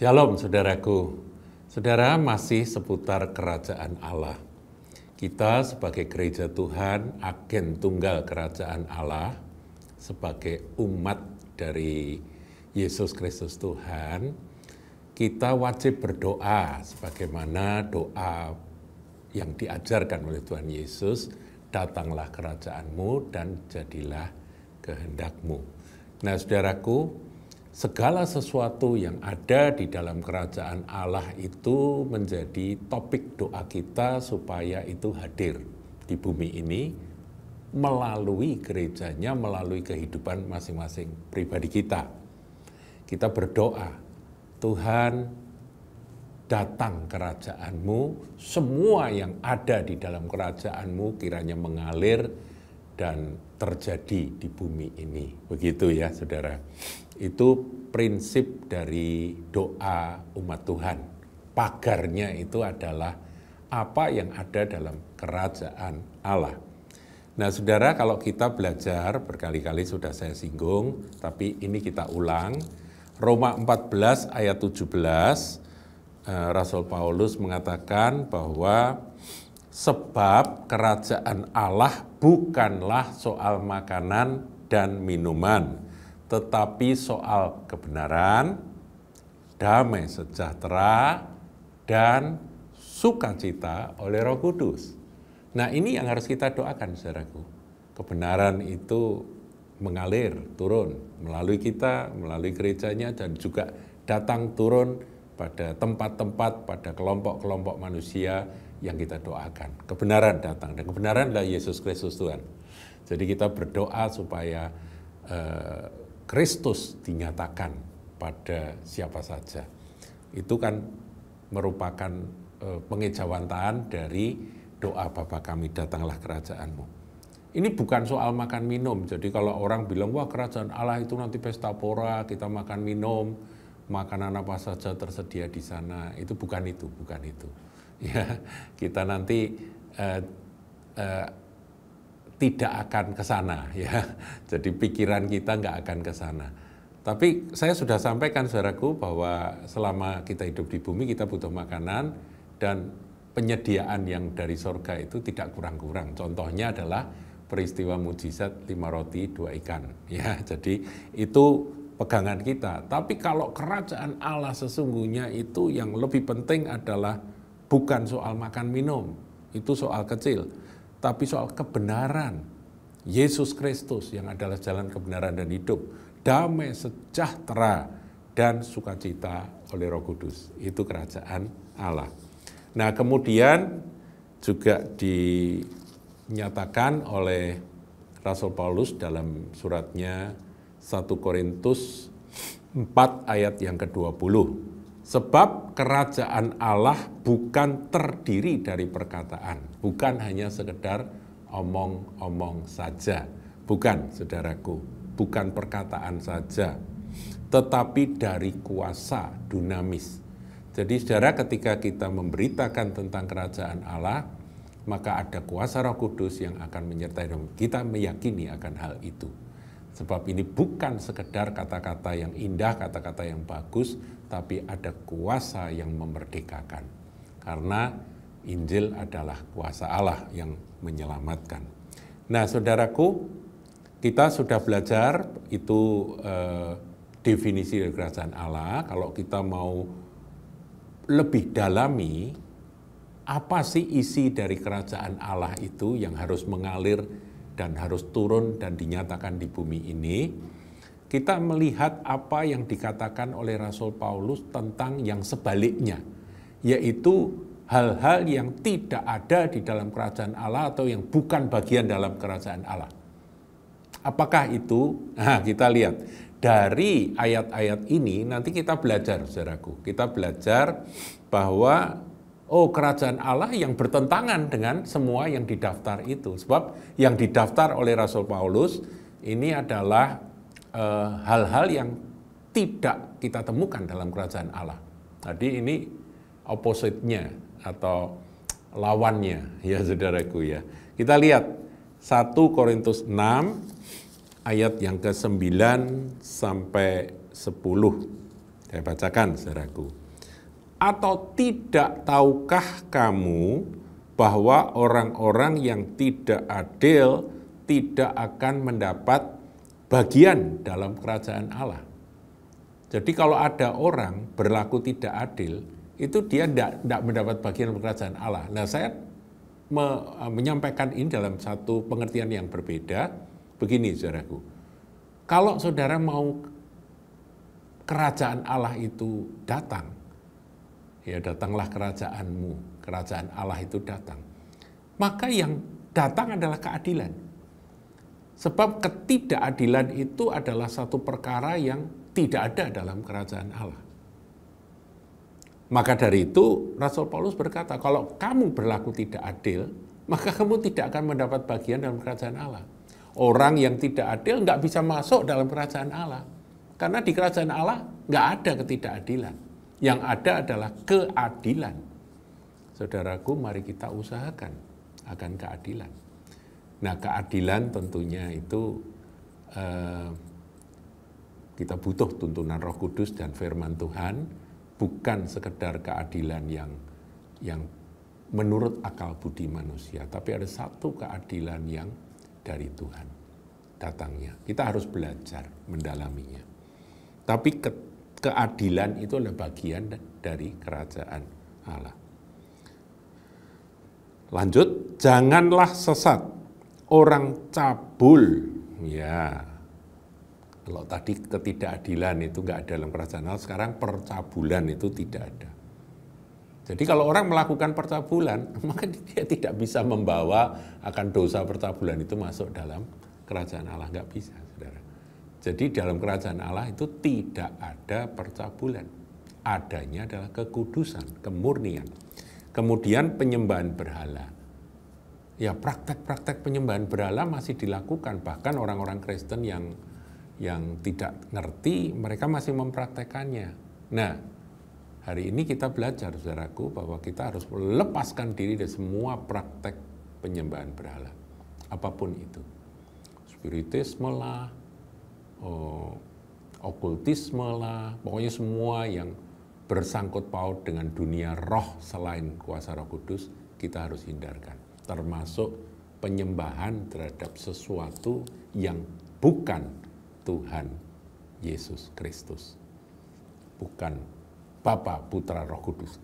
Shalom saudaraku. Saudara, masih seputar kerajaan Allah. Kita sebagai gereja Tuhan, agen tunggal kerajaan Allah, sebagai umat dari Yesus Kristus Tuhan, kita wajib berdoa sebagaimana doa yang diajarkan oleh Tuhan Yesus, datanglah kerajaanmu dan jadilah kehendakmu. Nah saudaraku, segala sesuatu yang ada di dalam kerajaan Allah itu menjadi topik doa kita supaya itu hadir di bumi ini melalui gerejanya, melalui kehidupan masing-masing pribadi kita. Kita berdoa, Tuhan datang kerajaanmu, semua yang ada di dalam kerajaanmu kiranya mengalir dan terjadi di bumi ini. Begitu ya saudara. Itu prinsip dari doa umat Tuhan. Pagarnya itu adalah apa yang ada dalam kerajaan Allah. Nah saudara, kalau kita belajar, berkali-kali sudah saya singgung, tapi ini kita ulang. Roma 14 ayat 17, Rasul Paulus mengatakan bahwa sebab kerajaan Allah bukanlah soal makanan dan minuman, tetapi soal kebenaran, damai sejahtera, dan sukacita oleh Roh Kudus. Nah ini yang harus kita doakan saudaraku. Kebenaran itu mengalir, turun melalui kita, melalui gerejanya, dan juga datang turun pada tempat-tempat, pada kelompok-kelompok manusia yang kita doakan. Kebenaran datang, dan kebenaran adalah Yesus Kristus Tuhan. Jadi kita berdoa supaya Kristus dinyatakan pada siapa saja. Itu kan merupakan pengejawantahan dari doa Bapa kami, datanglah kerajaanmu. Ini bukan soal makan minum. Jadi kalau orang bilang, wah kerajaan Allah itu nanti pesta pora, kita makan minum, makanan apa saja tersedia di sana. Itu bukan itu, bukan itu. Ya, kita nanti tidak akan ke sana ya. Jadi pikiran kita nggak akan ke sana. Tapi saya sudah sampaikan saudaraku bahwa selama kita hidup di bumi kita butuh makanan dan penyediaan yang dari surga itu tidak kurang-kurang. Contohnya adalah peristiwa mujizat 5 roti 2 ikan ya. Jadi itu pegangan kita. Tapi kalau kerajaan Allah sesungguhnya itu yang lebih penting adalah bukan soal makan minum, itu soal kecil. Tapi soal kebenaran, Yesus Kristus yang adalah jalan kebenaran dan hidup, damai sejahtera dan sukacita oleh Roh Kudus. Itu kerajaan Allah. Nah kemudian juga dinyatakan oleh Rasul Paulus dalam suratnya 1 Korintus 4 ayat yang ke-20. Sebab kerajaan Allah bukan terdiri dari perkataan, bukan hanya sekedar omong-omong saja. Bukan, saudaraku, bukan perkataan saja, tetapi dari kuasa dunamis. Jadi saudara, ketika kita memberitakan tentang kerajaan Allah, maka ada kuasa Roh Kudus yang akan menyertai kita, meyakini akan hal itu. Sebab ini bukan sekedar kata-kata yang indah, kata-kata yang bagus, tapi ada kuasa yang memerdekakan. Karena Injil adalah kuasa Allah yang menyelamatkan. Nah saudaraku, kita sudah belajar itu definisi dari kerajaan Allah. Kalau kita mau lebih dalami, apa sih isi dari kerajaan Allah itu yang harus mengalir dan harus turun dan dinyatakan di bumi ini, kita melihat apa yang dikatakan oleh Rasul Paulus tentang yang sebaliknya, yaitu hal-hal yang tidak ada di dalam kerajaan Allah atau yang bukan bagian dalam kerajaan Allah. Apakah itu? Nah, kita lihat dari ayat-ayat ini, nanti kita belajar, saudaraku. Kita belajar bahwa kerajaan Allah yang bertentangan dengan semua yang didaftar itu. Sebab yang didaftar oleh Rasul Paulus ini adalah hal-hal yang tidak kita temukan dalam kerajaan Allah. Jadi ini opposite-nya atau lawannya ya saudaraku ya. Kita lihat 1 Korintus 6 ayat yang ke-9 sampai 10. Saya bacakan, saudaraku. Atau tidak tahukah kamu bahwa orang-orang yang tidak adil tidak akan mendapat bagian dalam kerajaan Allah? Jadi kalau ada orang berlaku tidak adil, itu dia tidak mendapat bagian dalam kerajaan Allah. Nah, saya menyampaikan ini dalam satu pengertian yang berbeda. Begini, saudaraku. Kalau saudara mau kerajaan Allah itu datang, ya datanglah kerajaanmu, kerajaan Allah itu datang. Maka yang datang adalah keadilan. Sebab ketidakadilan itu adalah satu perkara yang tidak ada dalam kerajaan Allah. Maka dari itu Rasul Paulus berkata, kalau kamu berlaku tidak adil, maka kamu tidak akan mendapat bagian dalam kerajaan Allah. Orang yang tidak adil nggak bisa masuk dalam kerajaan Allah. Karena di kerajaan Allah nggak ada ketidakadilan. Yang ada adalah keadilan. Saudaraku, mari kita usahakan akan keadilan. Nah, keadilan tentunya itu kita butuh tuntunan Roh Kudus dan firman Tuhan, bukan sekedar keadilan yang menurut akal budi manusia, tapi ada satu keadilan yang dari Tuhan datangnya. Kita harus belajar mendalaminya. Tapi keadilan itu adalah bagian dari kerajaan Allah. Lanjut, janganlah sesat orang cabul. Ya, kalau tadi ketidakadilan itu nggak ada dalam kerajaan Allah, sekarang percabulan itu tidak ada. Jadi kalau orang melakukan percabulan, maka dia tidak bisa membawa akan dosa percabulan itu masuk dalam kerajaan Allah, nggak bisa, saudara. Jadi dalam kerajaan Allah itu tidak ada percabulan. Adanya adalah kekudusan, kemurnian. Kemudian penyembahan berhala. Ya, praktek-praktek penyembahan berhala masih dilakukan. Bahkan orang-orang Kristen yang tidak ngerti, mereka masih mempraktekannya. Nah, hari ini kita belajar, saudaraku, bahwa kita harus melepaskan diri dari semua praktek penyembahan berhala. Apapun itu. Spiritisme lah, okultisme lah, pokoknya semua yang bersangkut paut dengan dunia roh selain kuasa Roh Kudus, kita harus hindarkan. Termasuk penyembahan terhadap sesuatu yang bukan Tuhan Yesus Kristus. Bukan Bapa, Putra, Roh Kudus.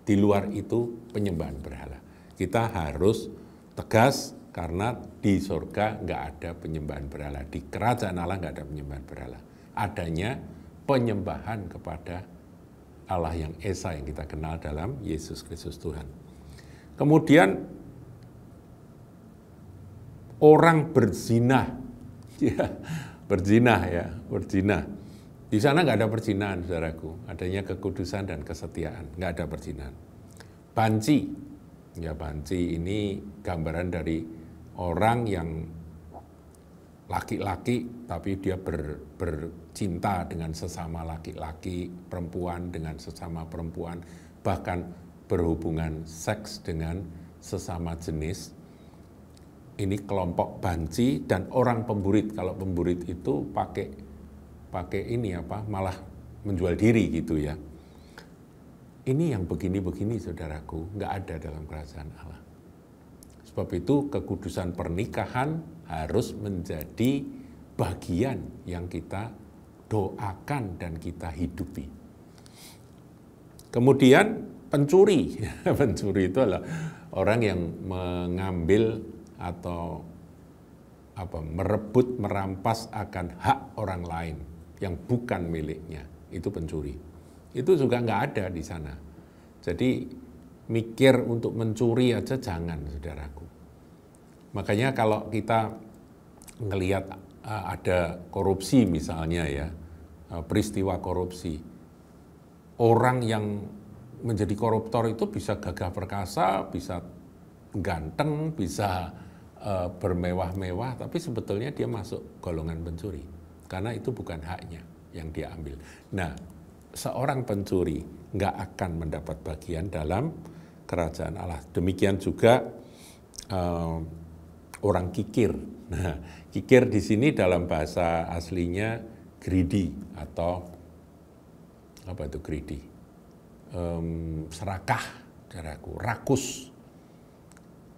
Di luar itu penyembahan berhala. Kita harus tegas karena di surga nggak ada penyembahan berhala. Di kerajaan Allah nggak ada penyembahan berhala. Adanya penyembahan kepada Allah yang Esa yang kita kenal dalam Yesus Kristus Tuhan. Kemudian orang berzina, ya, berzina. Di sana nggak ada perzinahan, saudaraku. Adanya kekudusan dan kesetiaan, nggak ada perzinahan. Banci, ya banci ini gambaran dari orang yang laki-laki tapi dia bercinta dengan sesama laki-laki, perempuan dengan sesama perempuan, bahkan berhubungan seks dengan sesama jenis. Ini kelompok banci dan orang pemburit. Kalau pemburit itu pakai ini apa, malah menjual diri gitu ya. Ini yang begini-begini, saudaraku, nggak ada dalam kerajaan Allah. Sebab itu kekudusan pernikahan harus menjadi bagian yang kita doakan dan kita hidupi. Kemudian pencuri. Pencuri itu adalah orang yang mengambil atau merebut, merampas akan hak orang lain yang bukan miliknya. Itu pencuri. Itu juga nggak ada di sana. Jadi mikir untuk mencuri aja jangan, saudaraku. Makanya kalau kita ngelihat ada korupsi misalnya ya, peristiwa korupsi, orang yang menjadi koruptor itu bisa gagah perkasa, bisa ganteng, bisa bermewah-mewah, tapi sebetulnya dia masuk golongan pencuri. Karena itu bukan haknya yang dia ambil. Nah, seorang pencuri nggak akan mendapat bagian dalam kerajaan Allah. Demikian juga orang kikir. Nah, kikir di sini dalam bahasa aslinya greedy atau apa itu greedy? Serakah, saudaraku, rakus.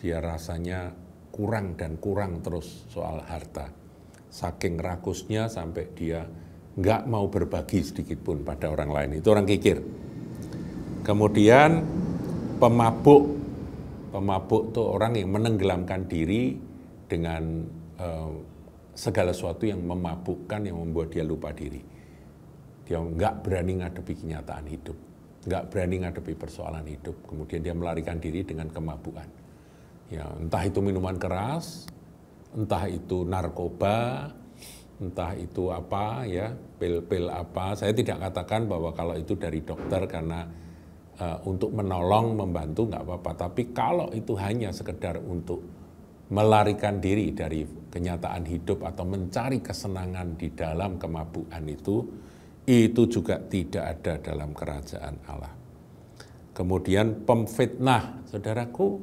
Dia rasanya kurang dan kurang terus soal harta. Saking rakusnya sampai dia nggak mau berbagi sedikit pun pada orang lain. Itu orang kikir. Kemudian pemabuk. Pemabuk itu orang yang menenggelamkan diri dengan segala sesuatu yang memabukkan, yang membuat dia lupa diri. Dia nggak berani ngadepi kenyataan hidup, nggak berani ngadepi persoalan hidup. Kemudian dia melarikan diri dengan kemabukan. Ya, entah itu minuman keras, entah itu narkoba, entah itu apa ya, pil-pil apa. Saya tidak katakan bahwa kalau itu dari dokter karena untuk menolong, membantu nggak apa-apa. Tapi kalau itu hanya sekedar untuk melarikan diri dari kenyataan hidup atau mencari kesenangan di dalam kemabukan itu juga tidak ada dalam kerajaan Allah. Kemudian pemfitnah, saudaraku,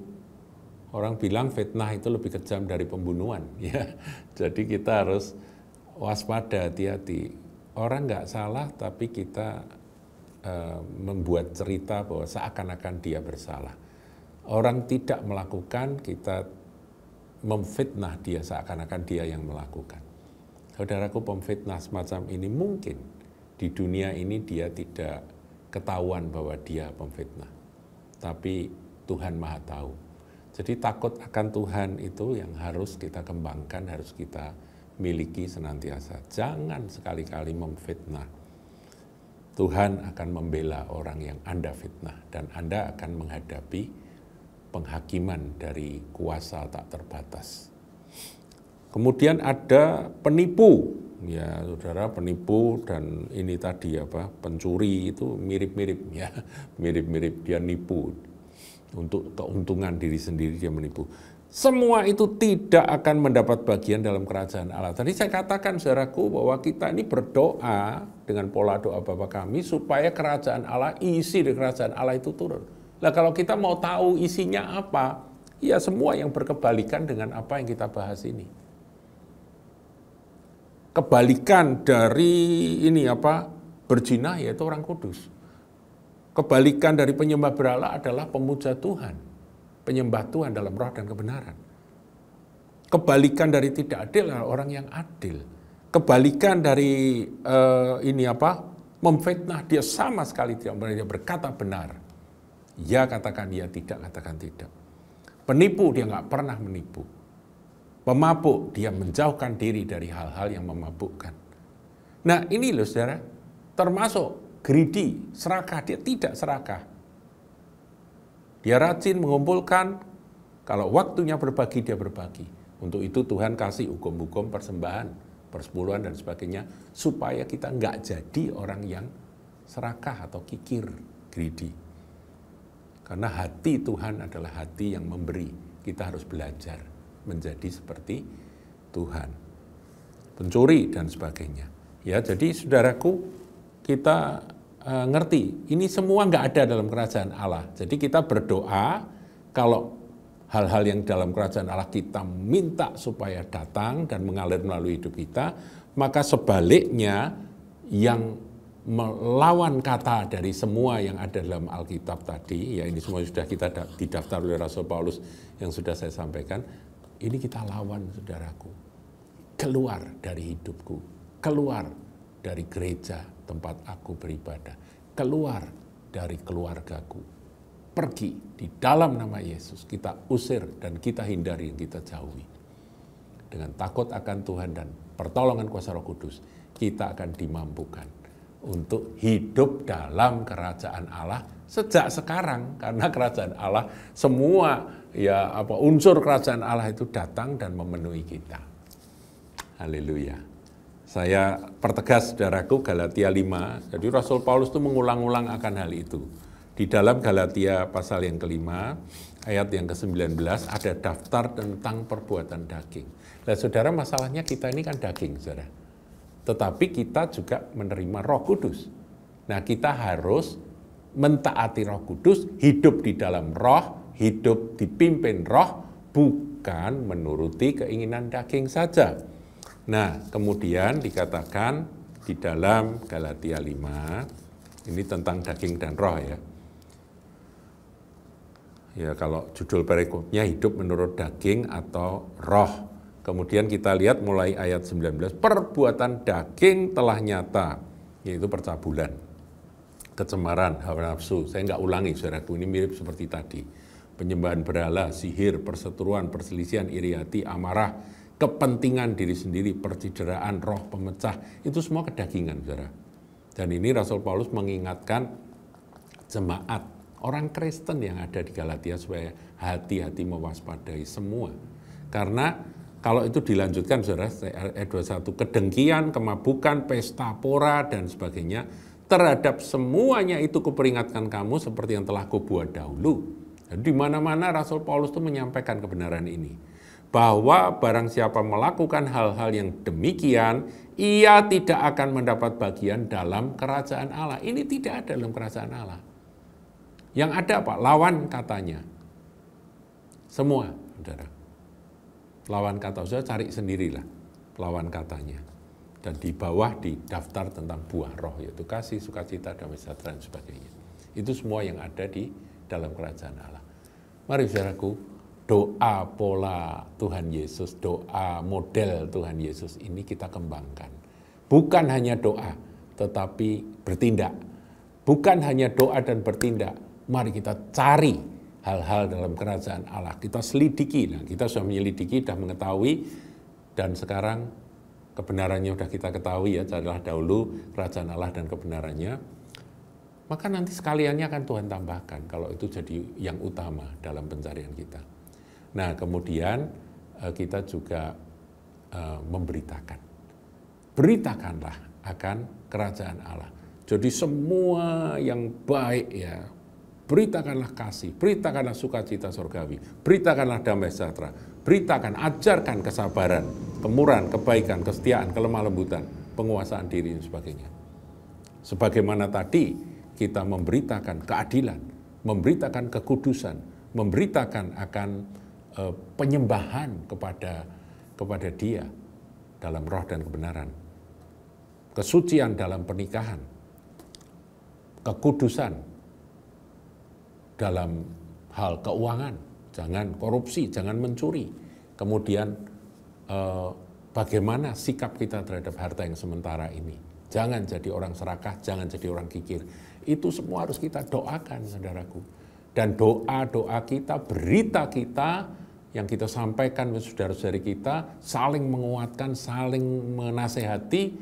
orang bilang fitnah itu lebih kejam dari pembunuhan. Ya, jadi kita harus waspada, hati-hati. Orang nggak salah, tapi kita membuat cerita bahwa seakan-akan dia bersalah. Orang tidak melakukan, kita memfitnah dia seakan-akan dia yang melakukan. Saudaraku, pemfitnah semacam ini mungkin di dunia ini dia tidak ketahuan bahwa dia pemfitnah. Tapi Tuhan Maha tahu. Jadi takut akan Tuhan itu yang harus kita kembangkan, harus kita miliki senantiasa. Jangan sekali-kali memfitnah. Tuhan akan membela orang yang Anda fitnah dan Anda akan menghadapi penghakiman dari kuasa tak terbatas. Kemudian ada penipu, ya saudara, penipu dan ini tadi apa, pencuri itu mirip-mirip ya, mirip-mirip dia nipu. Untuk keuntungan diri sendiri dia menipu. Semua itu tidak akan mendapat bagian dalam kerajaan Allah. Tadi saya katakan saudaraku bahwa kita ini berdoa dengan pola doa Bapa kami supaya kerajaan Allah, isi dari kerajaan Allah itu turun. Nah kalau kita mau tahu isinya apa, ya semua yang berkebalikan dengan apa yang kita bahas ini. Kebalikan dari ini apa, berzina yaitu orang kudus. Kebalikan dari penyembah berhala adalah pemuja Tuhan. Penyembah Tuhan dalam roh dan kebenaran. Kebalikan dari tidak adil adalah orang yang adil. Kebalikan dari memfitnah, dia sama sekali tidak berani berkata benar. Ya katakan ya, tidak katakan tidak. Penipu dia nggak pernah menipu. Pemabuk dia menjauhkan diri dari hal-hal yang memabukkan. Nah ini loh saudara, termasuk greedy, serakah, dia tidak serakah. Dia rajin mengumpulkan, kalau waktunya berbagi, dia berbagi. Untuk itu Tuhan kasih hukum-hukum persembahan, persepuluhan dan sebagainya, supaya kita nggak jadi orang yang serakah atau kikir, greedy. Karena hati Tuhan adalah hati yang memberi. Kita harus belajar menjadi seperti Tuhan. Pencuri dan sebagainya. Ya, jadi saudaraku, kita ngerti, ini semua nggak ada dalam kerajaan Allah. Jadi kita berdoa, kalau hal-hal yang dalam kerajaan Allah kita minta supaya datang dan mengalir melalui hidup kita, maka sebaliknya yang melawan kata dari semua yang ada dalam Alkitab tadi, ya ini semua sudah kita didaftar oleh Rasul Paulus yang sudah saya sampaikan, ini kita lawan saudaraku. Keluar dari hidupku, keluar dari gereja tempat aku beribadah, keluar dari keluargaku, pergi di dalam nama Yesus, kita usir dan kita hindari, kita jauhi. Dengan takut akan Tuhan dan pertolongan kuasa Roh Kudus, kita akan dimampukan untuk hidup dalam kerajaan Allah sejak sekarang, karena kerajaan Allah semua unsur kerajaan Allah itu datang dan memenuhi kita. Haleluya. Saya pertegas saudaraku Galatia 5, jadi Rasul Paulus itu mengulang-ulang akan hal itu. Di dalam Galatia pasal yang kelima, ayat yang ke-19 ada daftar tentang perbuatan daging. Nah saudara, masalahnya kita ini kan daging saudara. Tetapi kita juga menerima Roh Kudus. Nah kita harus mentaati Roh Kudus, hidup di dalam Roh, hidup dipimpin Roh, bukan menuruti keinginan daging saja. Nah, kemudian dikatakan di dalam Galatia 5, Ini tentang daging dan roh ya. Ya kalau judul perikopnya hidup menurut daging atau roh. Kemudian kita lihat mulai ayat 19, perbuatan daging telah nyata, yaitu percabulan, kecemaran, hawa nafsu. Saya nggak ulangi, saudaraku, ini mirip seperti tadi. Penyembahan berhala, sihir, perseteruan, perselisihan, iri hati, amarah, kepentingan diri sendiri, percideraan, roh pemecah, itu semua kedagingan, saudara. Dan ini Rasul Paulus mengingatkan jemaat, orang Kristen yang ada di Galatia supaya hati-hati mewaspadai semua. Karena kalau itu dilanjutkan, saudara, ayat 21, kedengkian, kemabukan, pesta pora, dan sebagainya, terhadap semuanya itu kuperingatkan kamu seperti yang telah kubuat dahulu. Jadi di mana-mana Rasul Paulus itu menyampaikan kebenaran ini. Bahwa barang siapa melakukan hal-hal yang demikian, ia tidak akan mendapat bagian dalam kerajaan Allah. Ini tidak ada dalam kerajaan Allah. Yang ada apa? Lawan katanya. Semua, saudara. Lawan kata, saya cari sendirilah lawan katanya. Dan di bawah di daftar tentang buah roh, yaitu kasih, sukacita, damai sejahtera, dan sebagainya. Itu semua yang ada di dalam kerajaan Allah. Mari saudaraku, doa pola Tuhan Yesus, doa model Tuhan Yesus ini kita kembangkan. Bukan hanya doa, tetapi bertindak. Bukan hanya doa dan bertindak, mari kita cari hal-hal dalam kerajaan Allah. Kita selidiki, nah, kita sudah menyelidiki, sudah mengetahui, dan sekarang kebenarannya sudah kita ketahui ya, carilah dahulu kerajaan Allah dan kebenarannya. Maka nanti sekaliannya akan Tuhan tambahkan kalau itu jadi yang utama dalam pencarian kita. Nah kemudian kita juga memberitakan. Beritakanlah akan kerajaan Allah. Jadi semua yang baik ya, beritakanlah kasih, beritakanlah sukacita surgawi, beritakanlah damai sejahtera, beritakan, ajarkan kesabaran, kemurahan, kebaikan, kesetiaan, kelemah lembutan, penguasaan diri dan sebagainya. Sebagaimana tadi kita memberitakan keadilan, memberitakan kekudusan, memberitakan akan penyembahan kepada Dia dalam roh dan kebenaran, kesucian dalam pernikahan, kekudusan dalam hal keuangan, jangan korupsi, jangan mencuri, kemudian bagaimana sikap kita terhadap harta yang sementara ini. Jangan jadi orang serakah, jangan jadi orang kikir. Itu semua harus kita doakan, saudaraku. Dan doa-doa kita, berita kita, yang kita sampaikan ke saudara-saudari kita, saling menguatkan, saling menasehati,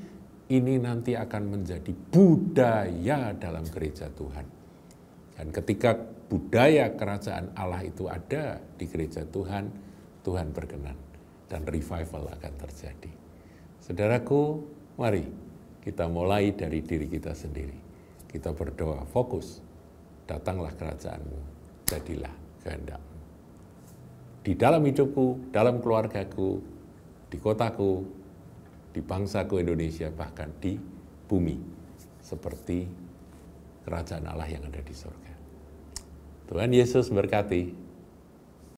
ini nanti akan menjadi budaya dalam gereja Tuhan. Dan ketika budaya kerajaan Allah itu ada di gereja Tuhan, Tuhan berkenan. Dan revival akan terjadi. Saudaraku, mari kita mulai dari diri kita sendiri. Kita berdoa, fokus, datanglah kerajaan-Mu, jadilah kehendak-Mu. Di dalam hidupku, dalam keluargaku, di kotaku, di bangsaku Indonesia, bahkan di bumi, seperti kerajaan Allah yang ada di surga. Tuhan Yesus berkati.